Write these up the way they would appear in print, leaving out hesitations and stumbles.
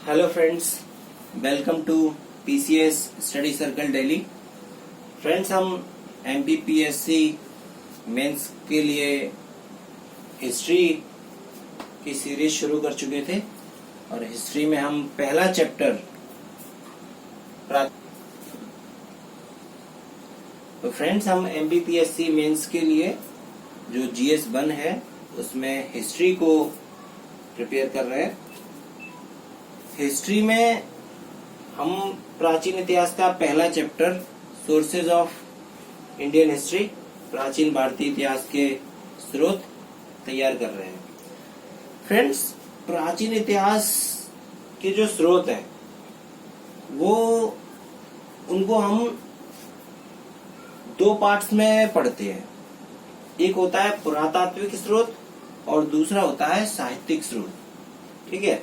Hello friends, welcome to PCS study circle Delhi. Friends, हम MPPSC mains के लिए history की सीरीज शुरू कर चुके थे और हिस्ट्री में हम पहला चैप्टर तो फ्रेंड्स, हम एमपीपीएससी मेंस के लिए जो जीएस 1 है उसमें हिस्ट्री को प्रिपेयर कर रहे हैं। हिस्ट्री में हम प्राचीन इतिहास का पहला chapter sources of Indian history, प्राचीन भारतीय इतिहास के स्रोत तैयार कर रहे हैं। फ्रेंड्स, प्राचीन इतिहास के जो स्रोत हैं वो उनको हम दो पार्ट्स में पढ़ते हैं। एक होता है पुरातात्विक स्रोत और दूसरा होता है साहित्यिक स्रोत। ठीक है।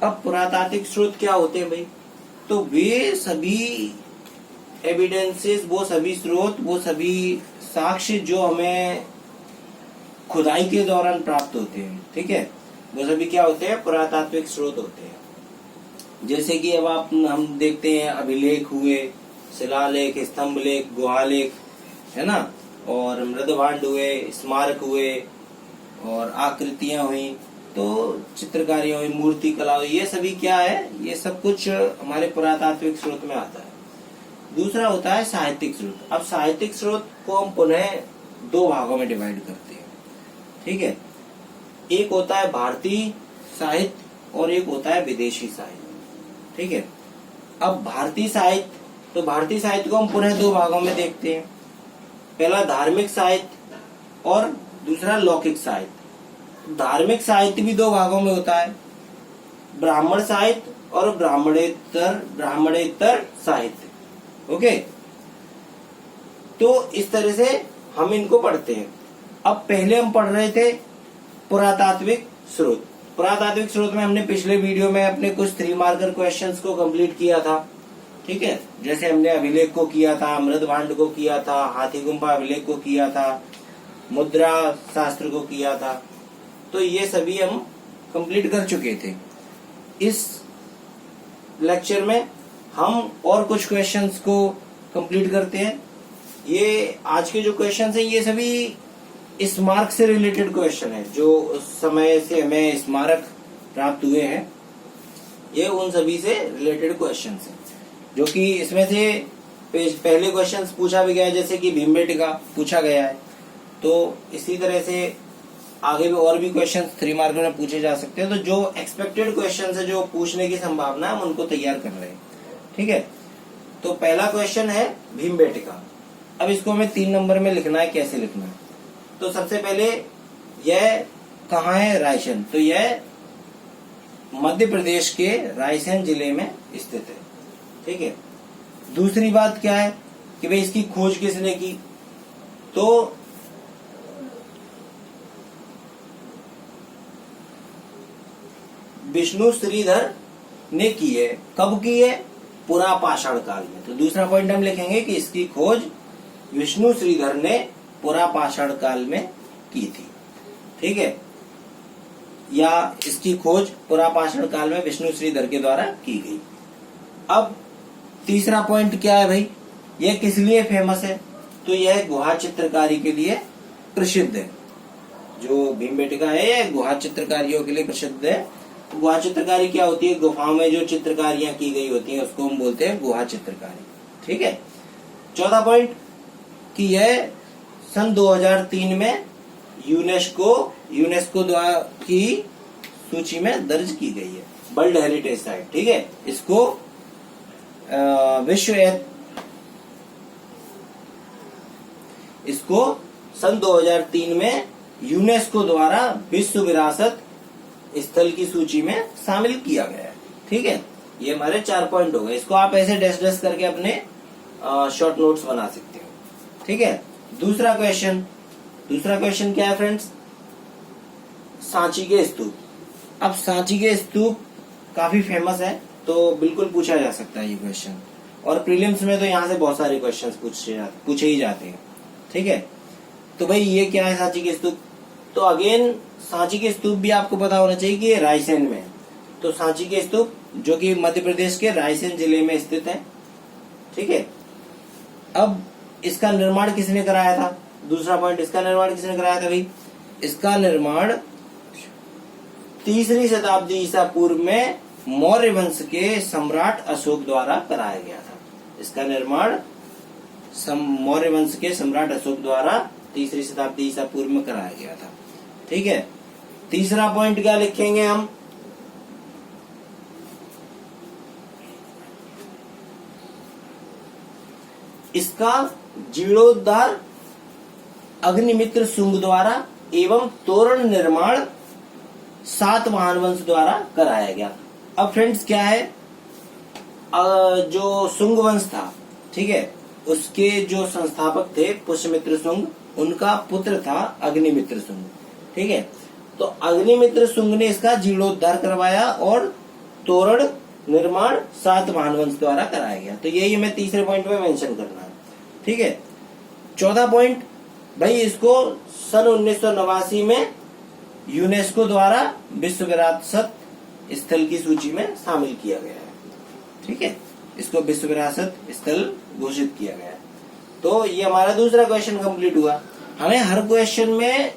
अब पुरातात्विक स्रोत क्या होते हैं भाई? तो वे सभी एविडेंसेस, वो सभी स्रोत, वो सभी साक्ष्य जो हमें खुदाई के दौरान प्राप्त होते हैं, ठीक है, वो सभी क्या होते हैं? पुरातात्विक स्रोत होते हैं। जैसे कि अब हम देखते हैं अभिलेख हुए, शिलालेख, स्तंभलेख, गुहालेख, है ना, और मृदभांड हुए, स्मारक हुए और आकृतियां हुई, तो चित्रकारी हुई, मूर्ति कला हुई, ये सभी क्या है? ये सब कुछ हमारे पुरातात्विक स्रोत में आता है। दूसरा होता है साहित्यिक स्रोत। अब साहित्यिक स्रोत को हम पुनः दो भागों में डिवाइड करते हैं। ठीक है। एक होता है भारतीय साहित्य और एक होता है विदेशी साहित्य। ठीक है। अब भारतीय साहित्य, तो भारतीय साहित्य को हम पुनः दो भागों में देखते हैं। पहला धार्मिक साहित्य और दूसरा लौकिक साहित्य। धार्मिक साहित्य भी दो भागों में होता है, ब्राह्मण साहित्य और ब्राह्मणेतर साहित्य। ओके, तो इस तरह से हम इनको पढ़ते हैं। अब पहले हम पढ़ रहे थे पुरातात्विक स्रोत। पुरातात्विक स्रोत में हमने पिछले वीडियो में अपने कुछ 3 मार्कर क्वेश्चंस को कंप्लीट किया था। ठीक है। जैसे हमने अभिलेख को किया था, मृदभांड को किया था, हाथी गुम्फा अभिलेख को किया था, मुद्रा शास्त्र को किया था। तो ये सभी हम कंप्लीट कर चुके थे। इस लेक्चर में हम और कुछ क्वेश्चंस को कंप्लीट करते हैं। ये आज के जो क्वेश्चंस हैं ये सभी स्मारक से रिलेटेड क्वेश्चन है। जो उस समय से हमें स्मारक प्राप्त हुए हैं, ये उन सभी से रिलेटेड क्वेश्चंस हैं, जो कि इसमें से पहले क्वेश्चंस पूछा भी गया है, जैसे कि भीमबेटका पूछा गया है। तो इसी तरह से आगे भी और भी क्वेश्चंस 3 मार्कर में पूछे जा सकते हैं। तो जो एक्सपेक्टेड क्वेश्चंस है, जो पूछने की संभावना है, हम उनको तैयार कर रहे हैं। ठीक है। तो पहला क्वेश्चन है भीमबेटका। अब इसको हमें 3 नंबर में लिखना है। कैसे लिखना है? तो सबसे पहले यह कहाँ है? रायसेन। तो यह मध्य प्रदेश के रायसेन जिले में स्थित है। ठीक है। दूसरी बात क्या है कि भाई इसकी खोज किसने की? तो विष्णु श्रीधर ने की है। कब की है? पुरापाषाण काल में। तो दूसरा पॉइंट हम लिखेंगे कि इसकी खोज विष्णु श्रीधर ने पुरापाषाण काल में की थी। ठीक है। या इसकी खोज पुरापाषाण काल में विष्णु श्रीधर के द्वारा की गई। अब तीसरा पॉइंट क्या है भाई? यह किस लिए फेमस है? तो यह गुहा चित्रकारी के लिए प्रसिद्ध है। जो भीमबेटका है यह गुहा चित्रकारियों के लिए प्रसिद्ध है। गुहा चित्रकारी क्या होती है? गुफाओं में जो चित्रकारियां की गई होती हैं उसको हम बोलते हैं गुहा चित्रकारी। ठीक है। चौथा पॉइंट कि यह सन 2003 में यूनेस्को द्वारा की सूची में दर्ज की गई है, वर्ल्ड हेरिटेज साइट। ठीक है। इसको इसको सन 2003 में यूनेस्को द्वारा विश्व विरासत स्थल की सूची में शामिल किया गया है। ठीक है। ये हमारे 4 पॉइंट हो गए। इसको आप ऐसे डैश डैश करके अपने शॉर्ट नोट्स बना सकते हो। ठीक है। दूसरा क्वेश्चन क्या है फ्रेंड्स? सांची के स्तूप। अब सांची के स्तूप काफी फेमस है, तो बिल्कुल पूछा जा सकता है ये क्वेश्चन। और प्रीलिम्स में तो यहाँ से बहुत सारे क्वेश्चन पूछे ही जाते हैं। ठीक है। तो भाई ये क्या है सांची के स्तूप? तो अगेन सांची के स्तूप भी आपको पता होना चाहिए कि ये रायसेन में है। तो सांची के स्तूप जो कि मध्य प्रदेश के रायसेन जिले में स्थित है। ठीक है, अब इसका निर्माण किसने कराया था? दूसरा पॉइंट, इसका निर्माण किसने कराया था भाई? इसका निर्माण 3री शताब्दी ईसा पूर्व में मौर्य वंश के सम्राट अशोक द्वारा कराया गया था। इसका निर्माण मौर्य वंश के सम्राट अशोक द्वारा 3री शताब्दी ईसा पूर्व में कराया गया था। ठीक है, तीसरा पॉइंट क्या लिखेंगे हम? इसका जीर्णोद्धार अग्निमित्र शुंग द्वारा एवं तोरण निर्माण सातवाहन वंश द्वारा कराया गया। अब फ्रेंड्स क्या है, जो शुंग वंश था, ठीक है, उसके जो संस्थापक थे पुष्यमित्र शुंग, उनका पुत्र था अग्निमित्र शुंग। ठीक है, तो अग्निमित्र शुंग ने इसका जीर्णोद्धार करवाया और तोरण निर्माण सातवाहन वंश द्वारा कराया गया। तो यही हमें तीसरे पॉइंट में मेंशन करना है। ठीक है, चौथा पॉइंट भाई, इसको सन 1989 में यूनेस्को द्वारा विश्व विरासत स्थल की सूची में शामिल किया गया है। ठीक है, इसको विश्व विरासत स्थल घोषित किया गया है। तो ये हमारा दूसरा क्वेश्चन कंप्लीट हुआ। हमें हर क्वेश्चन में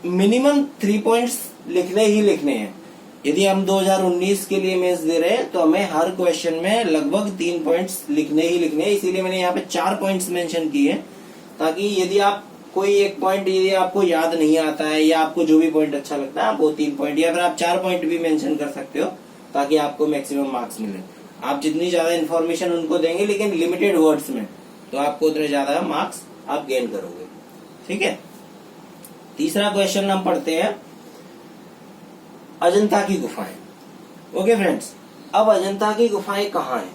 मिनिमम 3 पॉइंट्स लिखने ही लिखने हैं। यदि हम 2019 के लिए मेंस दे रहे हैं तो हमें हर क्वेश्चन में लगभग 3 पॉइंट्स लिखने ही लिखने हैं। इसीलिए मैंने यहाँ पे 4 पॉइंट्स मेंशन किए हैं, ताकि यदि आप कोई एक पॉइंट यदि आपको याद नहीं आता है या आपको जो भी पॉइंट अच्छा लगता है आप वो 3 पॉइंट या फिर आप 4 पॉइंट भी मेंशन कर सकते हो, ताकि आपको मैक्सिमम मार्क्स मिले। आप जितनी ज्यादा इन्फॉर्मेशन उनको देंगे लेकिन लिमिटेड वर्ड्स में, तो आपको उतने ज्यादा मार्क्स आप गेन करोगे। ठीक है, तीसरा क्वेश्चन हम पढ़ते हैं, अजंता की गुफाएं। ओके फ्रेंड्स, अब अजंता की गुफाएं कहाँ हैं?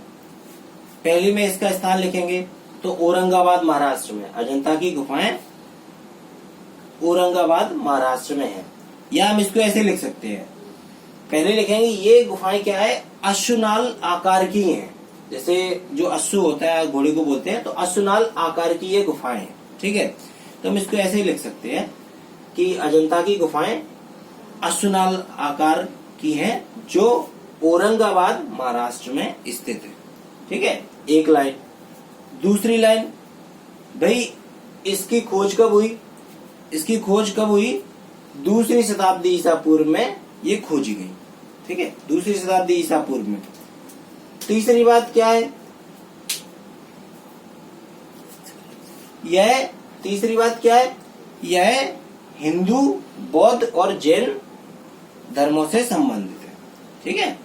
पहले में इसका स्थान लिखेंगे तो औरंगाबाद महाराष्ट्र में। अजंता की गुफाएं औरंगाबाद महाराष्ट्र में है। या हम इसको ऐसे लिख सकते हैं, पहले लिखेंगे ये गुफाएं क्या है, अश्वनाल आकार की हैं। जैसे जो अश्व होता है घोड़े को बोलते हैं, तो अश्वनाल आकार की ये गुफाएं हैं। ठीक है, तो हम इसको ऐसे ही लिख सकते हैं कि अजंता की गुफाएं अश्वनाल आकार की हैं जो औरंगाबाद महाराष्ट्र में स्थित है। ठीक है, एक लाइन। दूसरी लाइन, भाई इसकी खोज कब हुई? इसकी खोज कब हुई? 2री शताब्दी ईसा पूर्व में ये खोजी गई। ठीक है, 2री शताब्दी ईसा पूर्व में। तीसरी बात क्या है? तीसरी बात क्या है? यह हिंदू, बौद्ध और जैन धर्मों से संबंधित है। ठीक है,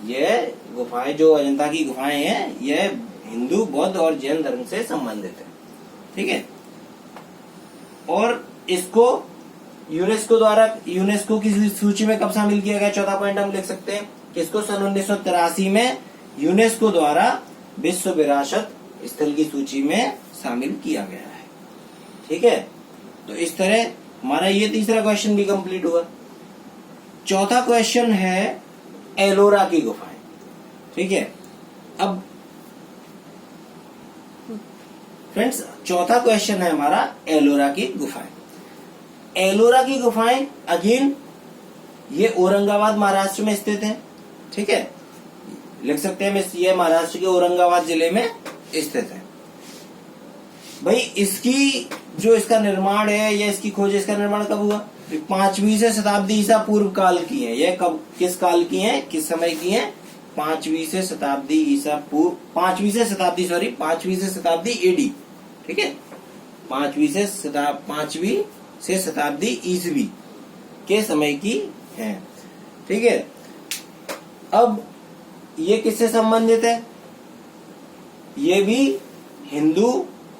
यह गुफाएं जो अजंता की गुफाएं हैं, यह हिंदू, बौद्ध और जैन धर्म से संबंधित है। ठीक है, और इसको यूनेस्को की सूची में कब शामिल किया गया? चौथा पॉइंट हम लिख सकते हैं कि इसको सन 1983 में यूनेस्को द्वारा विश्व विरासत स्थल की सूची में शामिल किया गया है। ठीक है, तो इस तरह हमारा ये तीसरा क्वेश्चन भी कंप्लीट हुआ। चौथा क्वेश्चन है एलोरा की गुफाएं। ठीक है, अब फ्रेंड्स चौथा क्वेश्चन है हमारा एलोरा की गुफाएं। एलोरा की गुफाएं अगेन ये औरंगाबाद महाराष्ट्र में स्थित है। ठीक है, लिख सकते हैं ये महाराष्ट्र के औरंगाबाद जिले में स्थित है। भाई इसकी जो इसका निर्माण है या इसकी खोज, इसका निर्माण कब हुआ? 5वीं से शताब्दी ईसा पूर्व काल की है। यह कब, किस काल की है, किस समय की है? 5वीं से शताब्दी ईसा पूर्व, 5वीं से शताब्दी एडी। ठीक है, 5वीं से शताब्दी ईसवी के समय की है। ठीक है, अब ये किससे संबंधित है? ये भी हिंदू,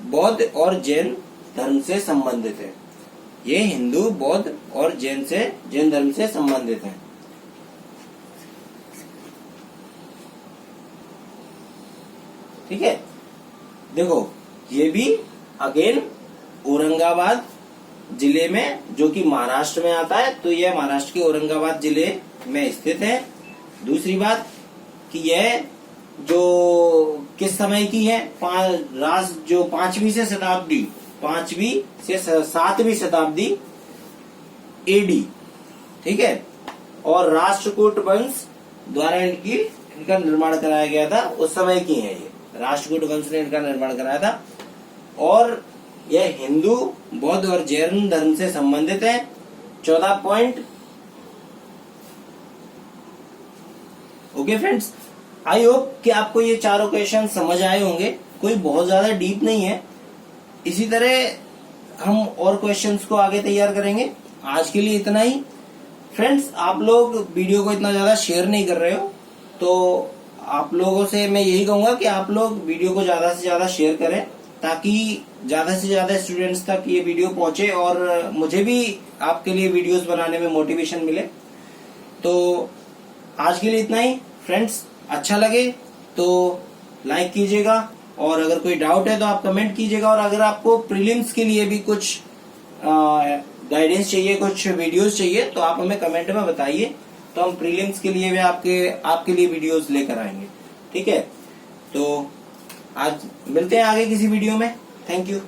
बौद्ध और जैन धर्म से संबंधित है। ये हिंदू, बौद्ध और जैन धर्म से संबंधित है। ठीक है, देखो ये भी अगेन औरंगाबाद जिले में, जो कि महाराष्ट्र में आता है, तो यह महाराष्ट्र के औरंगाबाद जिले में स्थित है। दूसरी बात कि यह जो किस समय की है? जो 5वीं से 7वीं शताब्दी AD, ठीक है। और राष्ट्रकूट वंश द्वारा इनका निर्माण कराया गया था, उस समय की है ये, राष्ट्रकूट वंश ने इनका निर्माण कराया था। और यह हिंदू, बौद्ध और जैन धर्म से संबंधित है। 14 point. Okay friends, I hope कि आपको ये चारों क्वेश्चन समझ आए होंगे, कोई बहुत ज्यादा डीप नहीं है। इसी तरह हम और क्वेश्चंस को आगे तैयार करेंगे। आज के लिए इतना ही फ्रेंड्स। आप लोग वीडियो को इतना ज्यादा शेयर नहीं कर रहे हो, तो आप लोगों से मैं यही कहूंगा कि आप लोग वीडियो को ज्यादा से ज्यादा शेयर करें, ताकि ज्यादा से ज्यादा स्टूडेंट्स तक ये वीडियो पहुंचे और मुझे भी आपके लिए वीडियोस बनाने में मोटिवेशन मिले। तो आज के लिए इतना ही फ्रेंड्स। अच्छा लगे तो लाइक कीजिएगा, और अगर कोई डाउट है तो आप कमेंट कीजिएगा। और अगर आपको प्रीलिम्स के लिए भी कुछ गाइडेंस चाहिए, कुछ वीडियोस चाहिए, तो आप हमें कमेंट में बताइए, तो हम प्रीलिम्स के लिए भी आपके लिए वीडियोस लेकर आएंगे, ठीक है। तो आज मिलते हैं आगे किसी वीडियो में। Thank you.